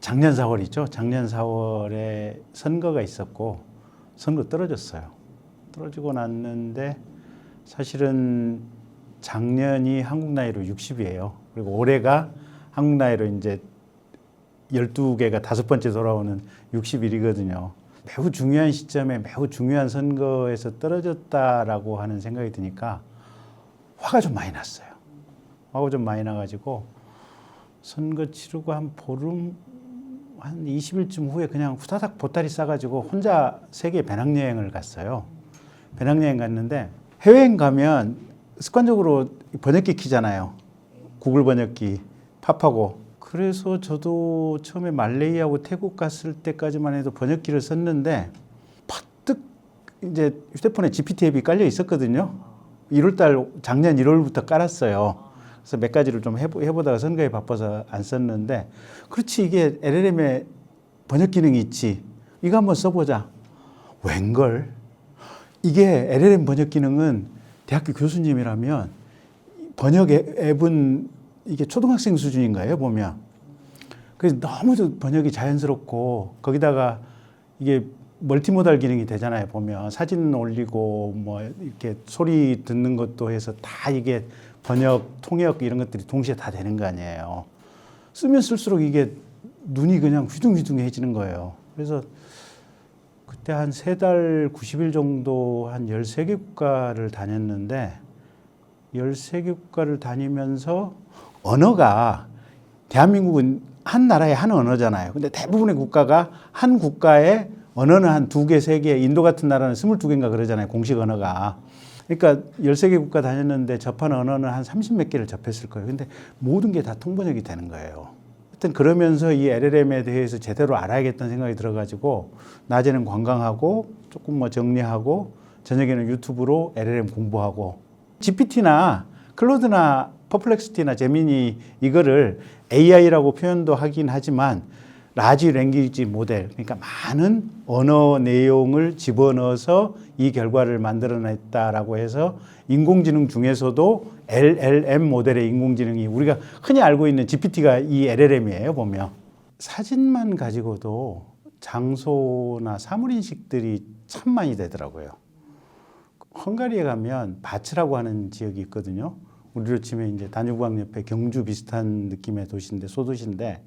작년 4월이죠. 작년 4월에 선거가 있었고 선거 떨어졌어요. 떨어지고 났는데 사실은 작년이 한국 나이로 60이에요. 그리고 올해가 한국 나이로 이제 12개가 5번째 돌아오는 60일이거든요. 매우 중요한 시점에 매우 중요한 선거에서 떨어졌다라고 하는 생각이 드니까 화가 좀 많이 났어요. 화가 좀 많이 나가지고 선거 치르고 한 보름, 한 20일쯤 후에 그냥 후다닥 보따리 싸가지고 혼자 세계 배낭여행을 갔어요. 배낭여행 갔는데 해외여행 가면 습관적으로 번역기 키잖아요. 구글 번역기 팝하고. 그래서 저도 처음에 말레이하고 태국 갔을 때까지만 해도 번역기를 썼는데 퍼뜩 이제 휴대폰에 GPT 앱이 깔려 있었거든요. 1월달 작년 1월부터 깔았어요. 그래서 몇 가지를 좀 해보다가 선거에 바빠서 안 썼는데 그렇지 이게 LLM에 번역 기능이 있지. 이거 한번 써보자. 웬걸? 이게 LLM 번역 기능은 대학교 교수님이라면 번역 앱은 이게 초등학생 수준인가요? 보면. 그래서 너무 번역이 자연스럽고 거기다가 이게 멀티모달 기능이 되잖아요. 보면 사진 올리고 뭐 이렇게 소리 듣는 것도 해서 다 이게 번역, 통역 이런 것들이 동시에 다 되는 거 아니에요. 쓰면 쓸수록 이게 눈이 그냥 휘둥휘둥해지는 거예요. 그래서 그때 한 3달 90일 정도 한 13개 국가를 다녔는데 13개 국가를 다니면서 언어가 대한민국은 한 나라의 한 언어잖아요. 근데 대부분의 국가가 한 국가의 언어는 한 2개, 3개, 인도 같은 나라는 22개인가 그러잖아요. 공식 언어가. 그러니까 13개 국가 다녔는데 접한 언어는 한 30몇 개를 접했을 거예요. 근데 모든 게 다 통번역이 되는 거예요. 하여튼 그러면서 이 LLM에 대해서 제대로 알아야겠다는 생각이 들어가지고 낮에는 관광하고 조금 뭐 정리하고 저녁에는 유튜브로 LLM 공부하고 GPT나 클로드나 퍼플렉시티나 제미니 이거를 AI라고 표현도 하긴 하지만 라지 랭귀지 모델 그러니까 많은 언어 내용을 집어넣어서 이 결과를 만들어냈다라고 해서 인공지능 중에서도 LLM 모델의 인공지능이 우리가 흔히 알고 있는 GPT가 이 LLM이에요. 보면 사진만 가지고도 장소나 사물 인식들이 참 많이 되더라고요. 헝가리에 가면 바츠라고 하는 지역이 있거든요. 우리로 치면 이제 다뉴브강 옆에 경주 비슷한 느낌의 도시인데 소도시인데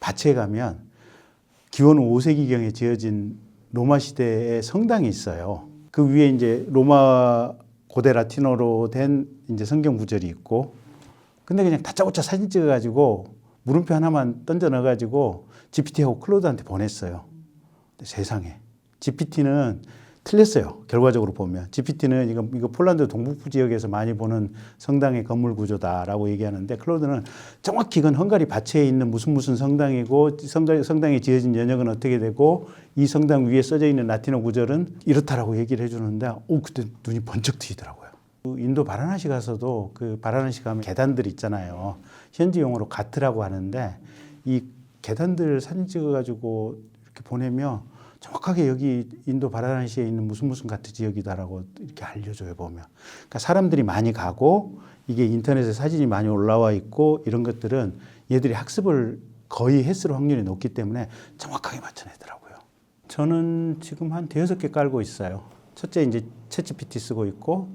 바츠에 가면 기원 5세기경에 지어진 로마 시대의 성당이 있어요. 그 위에 이제 로마 고대 라틴어로 된 이제 성경 구절이 있고 근데 그냥 다짜고짜 사진 찍어가지고 물음표 하나만 던져 넣어가지고 GPT하고 클로드한테 보냈어요. 근데 세상에 GPT는 틀렸어요. 결과적으로 보면 GPT는 이거 폴란드 동북부 지역에서 많이 보는 성당의 건물 구조다라고 얘기하는데 클로드는 정확히 이건 헝가리 바체에 있는 무슨 성당이고 성당에 지어진 연역은 어떻게 되고 이 성당 위에 써져 있는 라틴어 구절은 이렇다라고 얘기를 해주는데 그때 눈이 번쩍 트이더라고요. 인도 바라나시 가서도 그 바라나시 가면 계단들 있잖아요. 현지 용어로 가트라고 하는데 이 계단들 사진 찍어가지고 이렇게 보내면 정확하게 여기 인도 바라나시에 있는 무슨 가트 지역이다라고 이렇게 알려줘요. 보면. 그러니까 사람들이 많이 가고 이게 인터넷에 사진이 많이 올라와 있고 이런 것들은 얘들이 학습을 거의 했을 확률이 높기 때문에 정확하게 맞춰내더라고요. 저는 지금 한 5개 깔고 있어요. 첫째 이제 챗GPT 쓰고 있고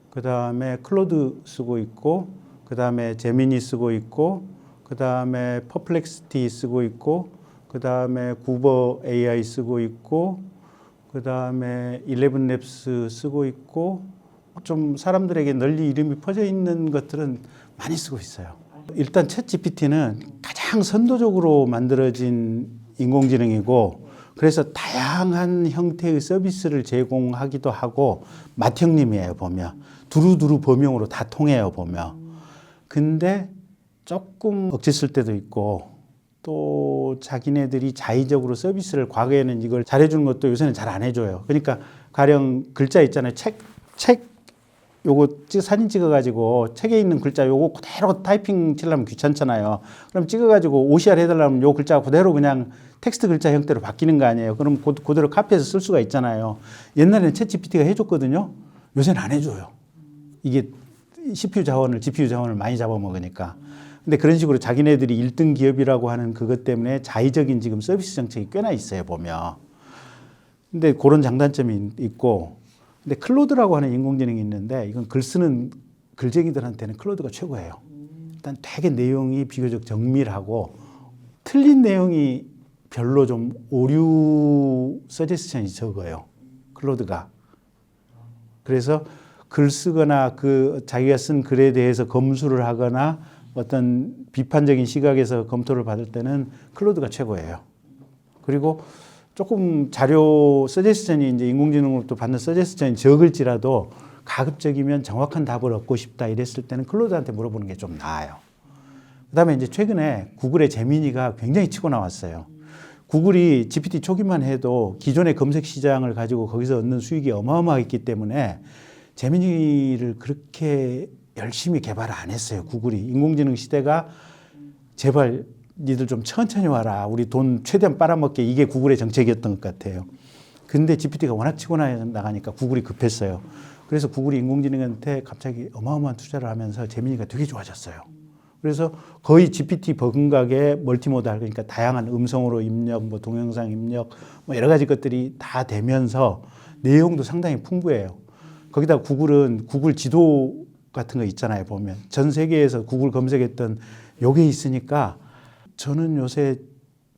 그 다음에 클로드 쓰고 있고 그 다음에 제미니 쓰고 있고 그 다음에 퍼플렉시티 쓰고 있고 그 다음에 구버 AI 쓰고 있고 그 다음에 11랩스 쓰고 있고 좀 사람들에게 널리 이름이 퍼져 있는 것들은 많이 쓰고 있어요. 일단 챗GPT는 가장 선도적으로 만들어진 인공지능이고 그래서 다양한 형태의 서비스를 제공하기도 하고 맏형님이에요. 보면 두루두루 범용으로 다 통해요. 보면 근데 조금 억지 쓸 때도 있고 또 자기네들이 자의적으로 서비스를 과거에는 이걸 잘해주는 것도 요새는 잘 안 해줘요. 그러니까 가령 글자 있잖아요. 책 요거 사진 찍어가지고 책에 있는 글자 요거 그대로 타이핑 치려면 귀찮잖아요. 그럼 찍어가지고 OCR 해달라면 요 글자가 그대로 그냥 텍스트 글자 형태로 바뀌는 거 아니에요. 그럼 그대로 카피해서 쓸 수가 있잖아요. 옛날에는 챗GPT가 해줬거든요. 요새는 안 해줘요. 이게 CPU 자원을 GPU 자원을 많이 잡아먹으니까. 근데 그런 식으로 자기네들이 1등 기업이라고 하는 그것 때문에 자의적인 지금 서비스 정책이 꽤나 있어요, 보면. 근데 그런 장단점이 있고, 근데 클로드라고 하는 인공지능이 있는데 이건 글 쓰는 글쟁이들한테는 클로드가 최고예요. 일단 되게 내용이 비교적 정밀하고 틀린 내용이 별로 좀 오류 서제스션이 적어요. 클로드가. 그래서 글 쓰거나 그 자기가 쓴 글에 대해서 검수를 하거나 어떤 비판적인 시각에서 검토를 받을 때는 클로드가 최고예요. 그리고 조금 자료 서제스션이 이제 인공지능으로부터 받는 서제스션이 적을지라도 가급적이면 정확한 답을 얻고 싶다 이랬을 때는 클로드한테 물어보는 게 좀 나아요. 그다음에 이제 최근에 구글의 제미니가 굉장히 치고 나왔어요. 구글이 GPT 초기만 해도 기존의 검색 시장을 가지고 거기서 얻는 수익이 어마어마했기 때문에 제미니를 그렇게 열심히 개발을 안 했어요. 구글이. 인공지능 시대가 제발 니들 좀 천천히 와라. 우리 돈 최대한 빨아먹게 이게 구글의 정책이었던 것 같아요. 근데 GPT가 워낙 치고 나가니까 구글이 급했어요. 그래서 구글이 인공지능한테 갑자기 어마어마한 투자를 하면서 제미니가 되게 좋아졌어요. 그래서 거의 GPT 버금가게 멀티모달 그러니까 다양한 음성으로 입력, 뭐 동영상 입력, 뭐 여러 가지 것들이 다 되면서 내용도 상당히 풍부해요. 거기다 구글은 구글 지도 같은 거 있잖아요. 보면 전 세계에서 구글 검색했던 요게 있으니까 저는 요새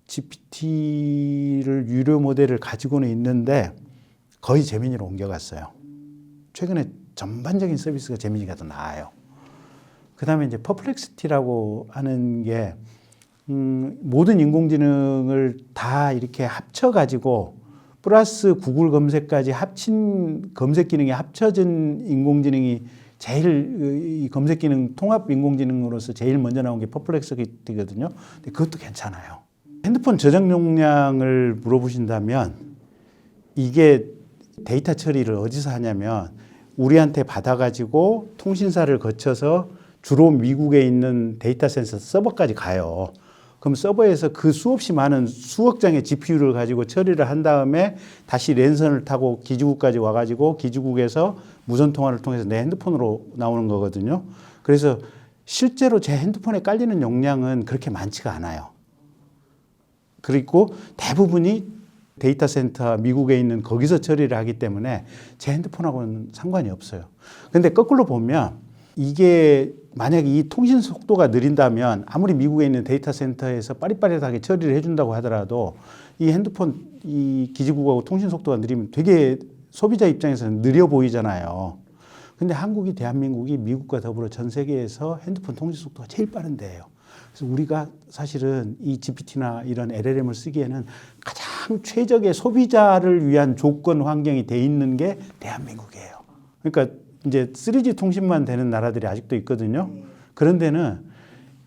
GPT를 유료 모델을 가지고는 있는데 거의 제미니로 옮겨갔어요. 최근에 전반적인 서비스가 제미니가 더 나아요. 그 다음에 이제 퍼플렉시티라고 하는 게 모든 인공지능을 다 이렇게 합쳐가지고 플러스 구글 검색까지 합친 검색 기능이 합쳐진 인공지능이 제일 이 검색 기능 통합 인공지능으로서 제일 먼저 나온 게 퍼플렉시티거든요. 근데 그것도 괜찮아요. 핸드폰 저장 용량을 물어보신다면 이게 데이터 처리를 어디서 하냐면 우리한테 받아가지고 통신사를 거쳐서 주로 미국에 있는 데이터 센터 서버까지 가요. 그럼 서버에서 그 수없이 많은 수억 장의 GPU를 가지고 처리를 한 다음에 다시 랜선을 타고 기지국까지 와가지고 기지국에서 무선 통화를 통해서 내 핸드폰으로 나오는 거거든요. 그래서 실제로 제 핸드폰에 깔리는 용량은 그렇게 많지가 않아요. 그리고 대부분이 데이터 센터 미국에 있는 거기서 처리를 하기 때문에 제 핸드폰하고는 상관이 없어요. 근데 거꾸로 보면 이게 만약에 이 통신 속도가 느린다면 아무리 미국에 있는 데이터 센터에서 빠릿빠릿하게 처리를 해준다고 하더라도 이 핸드폰 이 기지국하고 통신 속도가 느리면 되게 소비자 입장에서는 느려 보이잖아요. 근데 한국이 대한민국이 미국과 더불어 전 세계에서 핸드폰 통신 속도가 제일 빠른 데예요. 그래서 우리가 사실은 이 GPT나 이런 LLM을 쓰기에는 가장 최적의 소비자를 위한 조건 환경이 돼 있는 게 대한민국이에요. 그러니까 이제 3G 통신만 되는 나라들이 아직도 있거든요. 그런 데는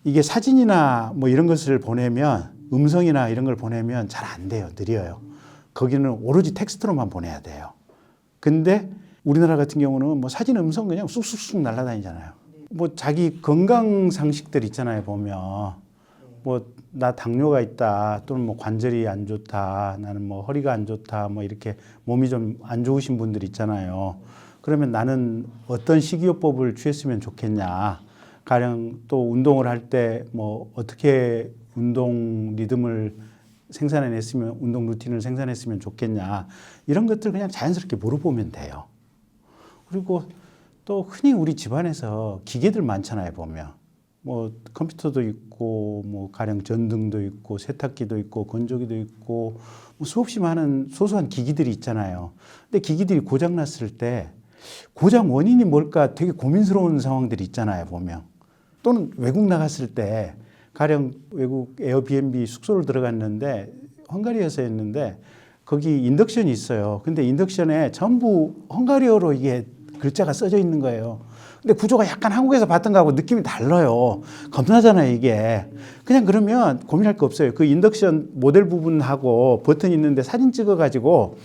이게 사진이나 뭐 이런 것을 보내면 음성이나 이런 걸 보내면 잘 안 돼요. 느려요. 거기는 오로지 텍스트로만 보내야 돼요. 근데 우리나라 같은 경우는 뭐 사진, 음성 그냥 쑥쑥쑥 날아다니잖아요. 뭐 자기 건강 상식들 있잖아요. 보면 뭐 나 당뇨가 있다 또는 뭐 관절이 안 좋다 나는 뭐 허리가 안 좋다 뭐 이렇게 몸이 좀 안 좋으신 분들 있잖아요. 그러면 나는 어떤 식이요법을 취했으면 좋겠냐. 가령 또 운동을 할 때 뭐 어떻게 운동 리듬을 생산해냈으면 운동 루틴을 생산했으면 좋겠냐. 이런 것들 그냥 자연스럽게 물어보면 돼요. 그리고 또 흔히 우리 집안에서 기계들 많잖아요. 보면 뭐 컴퓨터도 있고 뭐 가령 전등도 있고 세탁기도 있고 건조기도 있고 뭐 수없이 많은 소소한 기기들이 있잖아요. 근데 기기들이 고장 났을 때 고장 원인이 뭘까 되게 고민스러운 상황들이 있잖아요. 보면 또는 외국 나갔을 때 가령 외국 에어비앤비 숙소를 들어갔는데 헝가리에서였는데 거기 인덕션이 있어요. 근데 인덕션에 전부 헝가리어로 이게 글자가 써져 있는 거예요. 근데 구조가 약간 한국에서 봤던 거하고 느낌이 달라요. 겁나잖아요, 이게. 그냥 그러면 고민할 거 없어요. 그 인덕션 모델 부분하고 버튼 있는데 사진 찍어가지고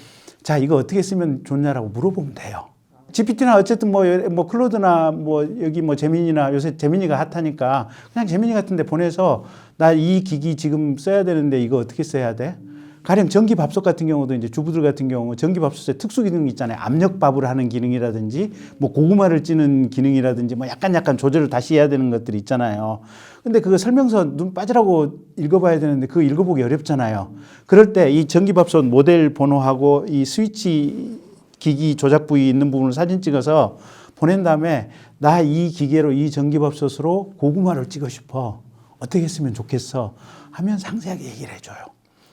자, 이거 어떻게 쓰면 좋냐라고 물어보면 돼요. GPT나 어쨌든 뭐 클로드나 뭐 여기 뭐 제미니나 요새 제미니가 핫하니까 그냥 제미니 같은 데 보내서 나 이 기기 지금 써야 되는데 이거 어떻게 써야 돼? 가령 전기밥솥 같은 경우도 이제 주부들 같은 경우 전기밥솥에 특수 기능이 있잖아요. 압력밥을 하는 기능이라든지 뭐 고구마를 찌는 기능이라든지 뭐 약간 조절을 다시 해야 되는 것들이 있잖아요. 근데 그거 설명서 눈 빠지라고 읽어봐야 되는데 그거 읽어보기 어렵잖아요. 그럴 때 이 전기밥솥 모델 번호하고 이 스위치 기기 조작 부위 있는 부분을 사진 찍어서 보낸 다음에 나 이 기계로 이 전기밥솥으로 고구마를 찍고 싶어. 어떻게 했으면 좋겠어. 하면 상세하게 얘기를 해줘요.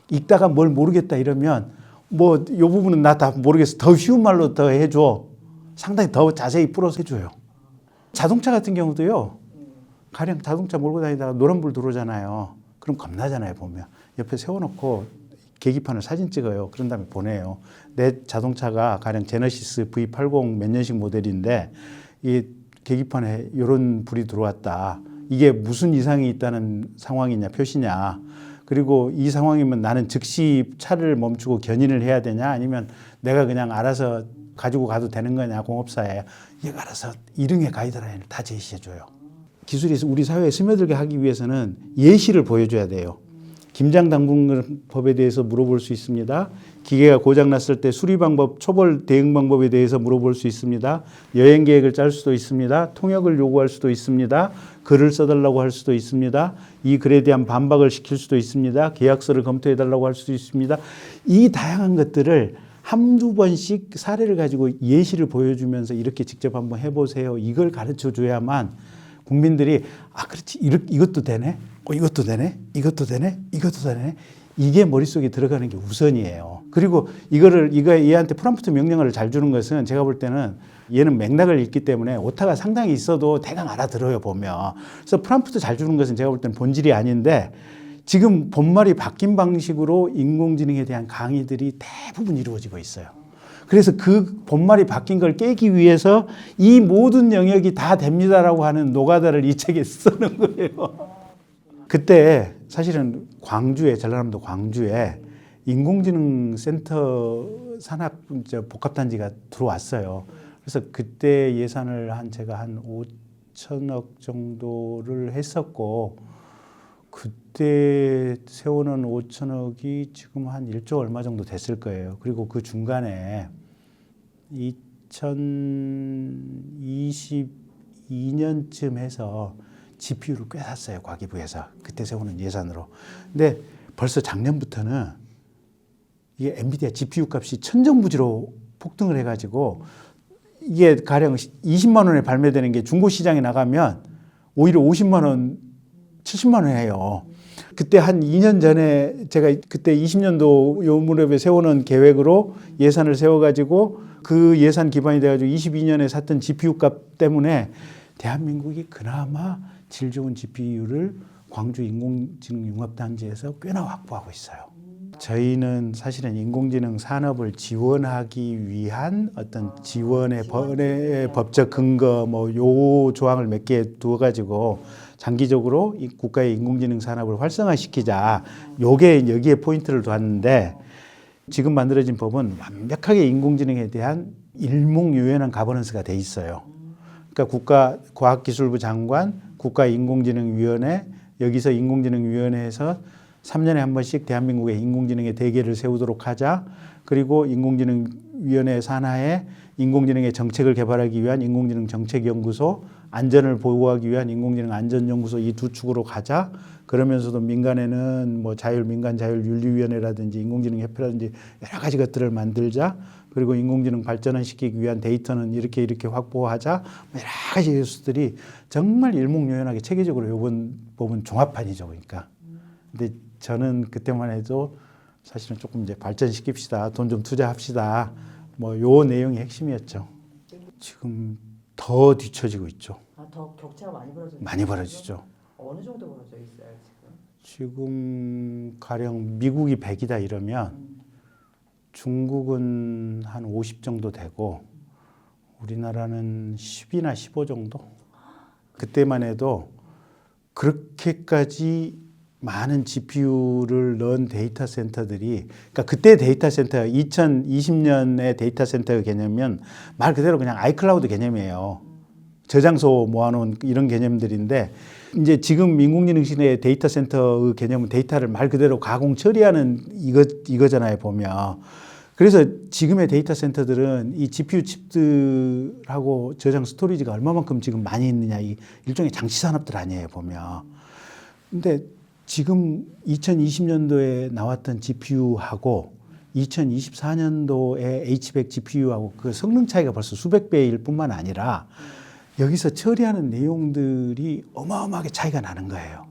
읽다가 뭘 모르겠다 이러면 뭐 이 부분은 나 다 모르겠어. 더 쉬운 말로 더 해줘. 상당히 더 자세히 풀어서 해줘요. 자동차 같은 경우도요. 가령 자동차 몰고 다니다가 노란불 들어오잖아요. 그럼 겁나잖아요. 보면. 옆에 세워놓고 계기판을 사진 찍어요. 그런 다음에 보내요. 내 자동차가 가령 제너시스 V80 몇 년식 모델인데 이 계기판에 이런 불이 들어왔다. 이게 무슨 이상이 있다는 상황이냐 표시냐. 그리고 이 상황이면 나는 즉시 차를 멈추고 견인을 해야 되냐 아니면 내가 그냥 알아서 가지고 가도 되는 거냐 공업사에 얘가 알아서 일응의 가이드라인을 다 제시해 줘요. 기술이 우리 사회에 스며들게 하기 위해서는 예시를 보여줘야 돼요. 김장 당분법에 대해서 물어볼 수 있습니다. 기계가 고장났을 때 수리 방법, 초벌 대응 방법에 대해서 물어볼 수 있습니다. 여행 계획을 짤 수도 있습니다. 통역을 요구할 수도 있습니다. 글을 써달라고 할 수도 있습니다. 이 글에 대한 반박을 시킬 수도 있습니다. 계약서를 검토해달라고 할 수도 있습니다. 이 다양한 것들을 한두 번씩 사례를 가지고 예시를 보여주면서 이렇게 직접 한번 해보세요. 이걸 가르쳐 줘야만 국민들이 그렇지 이것도 되네. 이것도 되네. 이것도 되네. 이것도 되네. 이게 머릿속에 들어가는 게 우선이에요. 그리고 얘한테 프롬프트 명령어를 잘 주는 것은 제가 볼 때는 얘는 맥락을 읽기 때문에 오타가 상당히 있어도 대강 알아들어요, 보면. 그래서 프롬프트 잘 주는 것은 제가 볼 때는 본질이 아닌데 지금 본말이 바뀐 방식으로 인공지능에 대한 강의들이 대부분 이루어지고 있어요. 그래서 그 본말이 바뀐 걸 깨기 위해서 이 모든 영역이 다 됩니다라고 하는 노가다를 이 책에 쓰는 거예요. 그때 사실은 전라남도 광주에 인공지능 센터 산업 복합단지가 들어왔어요. 그래서 그때 예산을 제가 한 5천억 정도를 했었고 그때 세워놓은 5천억이 지금 한 1조 얼마 정도 됐을 거예요. 그리고 그 중간에 2022년쯤 해서 GPU를 꽤 샀어요. 과기부에서. 그때 세우는 예산으로. 근데 벌써 작년부터는 이게 엔비디아 GPU 값이 천정부지로 폭등을 해가지고 이게 가령 20만 원에 발매되는 게 중고시장에 나가면 오히려 50만 원, 70만 원 해요. 그때 한 2년 전에 제가 그때 20년도 요 무렵에 세우는 계획으로 예산을 세워가지고 그 예산 기반이 돼가지고 22년에 샀던 GPU 값 때문에 대한민국이 그나마 질 좋은 GPU를 광주 인공지능 융합단지에서 꽤나 확보하고 있어요. 저희는 사실은 인공지능 산업을 지원하기 위한 어떤 지원의 법적 근거 요 조항을 몇 개 두어가지고 장기적으로 이 국가의 인공지능 산업을 활성화시키자. 요게 여기에 포인트를 뒀는데 지금 만들어진 법은 완벽하게 인공지능에 대한 일목요연한 가버넌스가 돼 있어요. 그러니까 국가과학기술부 장관, 국가인공지능위원회, 여기서 인공지능위원회에서 3년에 한 번씩 대한민국의 인공지능의 대계를 세우도록 하자. 그리고 인공지능위원회 산하에 인공지능의 정책을 개발하기 위한 인공지능 정책연구소, 안전을 보호하기 위한 인공지능 안전연구소 이 두 축으로 가자. 그러면서도 민간에는 민간자율윤리위원회라든지 인공지능협회라든지 여러 가지 것들을 만들자. 그리고 인공지능 발전을 시키기 위한 데이터는 이렇게 확보하자. 여러 가지 요소들이 정말 일목요연하게 체계적으로 이번 법은 종합판이죠. 그러니까. 근데 저는 그때만 해도 사실은 조금 이제 발전시킵시다. 돈 좀 투자합시다. 요 내용이 핵심이었죠. 지금 더 뒤처지고 있죠. 더 격차가 많이 벌어지죠? 많이 벌어지죠. 어느 정도 벌어져 있어요, 지금? 지금 가령 미국이 100이다 이러면 중국은 한 50 정도 되고 우리나라는 10이나 15 정도? 그때만 해도 그렇게까지 많은 GPU를 넣은 데이터 센터들이, 그러니까 그때 데이터 센터, 2020년의 데이터 센터 개념은 말 그대로 그냥 아이클라우드 개념이에요. 저장소 모아놓은 이런 개념들인데 이제 지금 인공지능시대의 데이터 센터의 개념은 데이터를 말 그대로 가공 처리하는 이거잖아요, 보면. 그래서 지금의 데이터 센터들은 이 GPU 칩들하고 저장 스토리지가 얼마만큼 지금 많이 있느냐, 이 일종의 장치 산업들 아니에요, 보면. 근데 지금 2020년도에 나왔던 GPU하고 2024년도에 H100 GPU하고 그 성능 차이가 벌써 수백 배일 뿐만 아니라 여기서 처리하는 내용들이 어마어마하게 차이가 나는 거예요.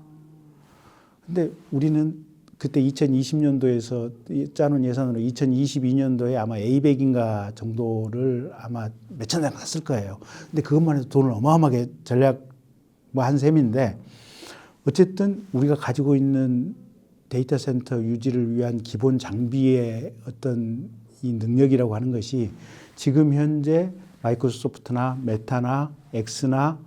근데 우리는 그때 2020년도에서 짜놓은 예산으로 2022년도에 아마 A100인가 정도를 아마 몇천 원 갔을 거예요. 근데 그것만 해도 돈을 어마어마하게 전략 뭐 한 셈인데 어쨌든 우리가 가지고 있는 데이터 센터 유지를 위한 기본 장비의 어떤 이 능력이라고 하는 것이 지금 현재 마이크로소프트나 메타나 엑스나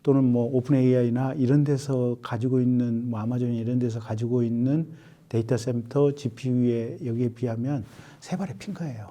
또는 뭐 오픈 AI나 이런 데서 가지고 있는 뭐 아마존이 이런 데서 가지고 있는 데이터 센터 GPU에 여기에 비하면 세 발의 핀 거예요.